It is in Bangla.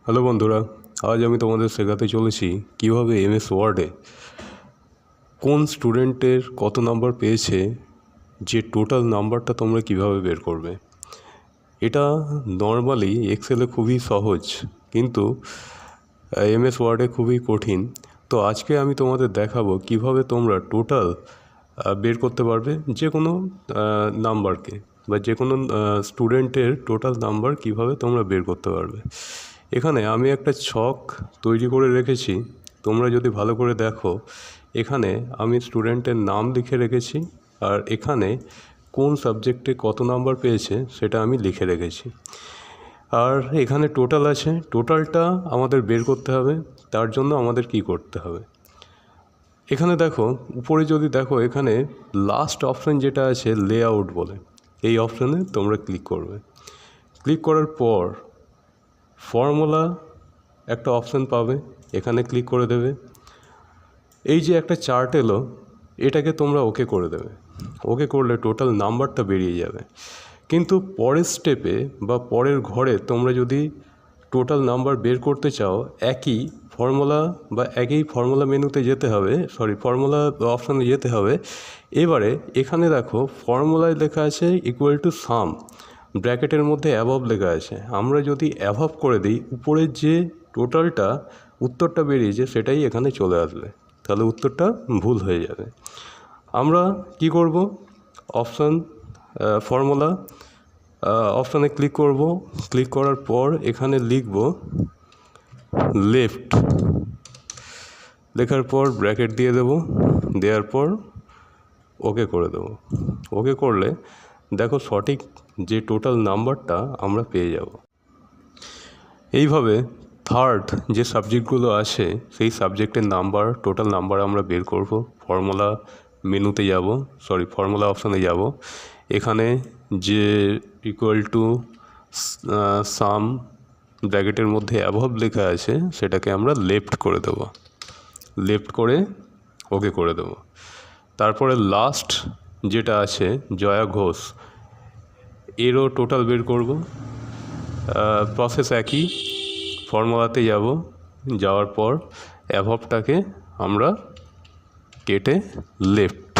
হ্যালো বন্ধুরা, আজ আমি তোমাদের শেখাতে চলেছি কিভাবে এমএস ওয়ার্ডে কোন স্টুডেন্টের কত নাম্বার পেয়েছে যে টোটাল নাম্বারটা তোমরা কিভাবে বের করবে। এটা নর্মালি এক্সেলে খুবই সহজ, কিন্তু এমএস ওয়ার্ডে খুবই কঠিন। তো আজকে আমি তোমাদের দেখাবো কিভাবে তোমরা টোটাল বের করতে পারবে যে কোনো নাম্বারকে, বা যে কোনো স্টুডেন্টের টোটাল নাম্বার কিভাবে তোমরা বের করতে পারবে। এখানে আমি একটা ছক তৈরি করে রেখেছি, তোমরা যদি ভালো করে দেখো এখানে আমি স্টুডেন্টের নাম লিখে রেখেছি, আর এখানে কোন সাবজেক্টে কত নাম্বার পেয়েছে সেটা আমি লিখে রেখেছি। আর এখানে টোটাল আছে, টোটালটা আমাদের বের করতে হবে। তার জন্য আমাদের কি করতে হবে, এখানে দেখো উপরে যদি দেখো এখানে লাস্ট অপশান যেটা আছে লেআউট বলে, এই অপশানে তোমরা ক্লিক করবে। ক্লিক করার পর ফর্মুলা একটা অপশান পাবে, এখানে ক্লিক করে দেবে। এই যে একটা চার্ট এলো, এটাকে তোমরা ওকে করে দেবে। ওকে করলে টোটাল নাম্বারটা বেরিয়ে যাবে। কিন্তু পরের স্টেপে বা পরের ঘরে তোমরা যদি টোটাল নাম্বার বের করতে চাও, একই ফর্মুলা মেনুতে যেতে হবে, ফর্মুলা অপশানে যেতে হবে। এবারে এখানে দেখো ফর্মুলায় লেখা আছে ইকুয়াল টু সাম, ব্র্যাকেটের মধ্যে অ্যাবভ লেখা আছে। আমরা যদি অ্যাবভ করে দিই, উপরের যে টোটালটা উত্তরটা বেরিয়েছে সেটাই এখানে চলে আসবে, তাহলে উত্তরটা ভুল হয়ে যাবে। আমরা কি করব, ফর্মুলা অপশানে ক্লিক করব। ক্লিক করার পর এখানে লিখব লেফট, লেখার পর ব্র্যাকেট দিয়ে দেব, দেওয়ার পর ওকে করে দেব। ওকে করলে দেখো সঠিক যে টোটাল নাম্বারটা আমরা পেয়ে যাব। এইভাবে থার্ড যে সাবজেক্টগুলো আছে সেই সাবজেক্টের নাম্বার, টোটাল নাম্বার আমরা বের করব। ফর্মুলা মেনুতে যাব, ফর্মুলা অপশানে যাব। এখানে যে ইকুয়াল টু সাম ব্র্যাকেটের মধ্যে অ্যাবভ লেখা আছে সেটাকে আমরা লেফট করে দেব, লেফট করে ওকে করে দেব। তারপরে লাস্ট যেটা আছে জয়া ঘোষ, এরও টোটাল বের করব। প্রসেস একই, ফর্মুলাতে যাব, যাওয়ার পর অ্যাবভটাকে আমরা কেটে লেফট,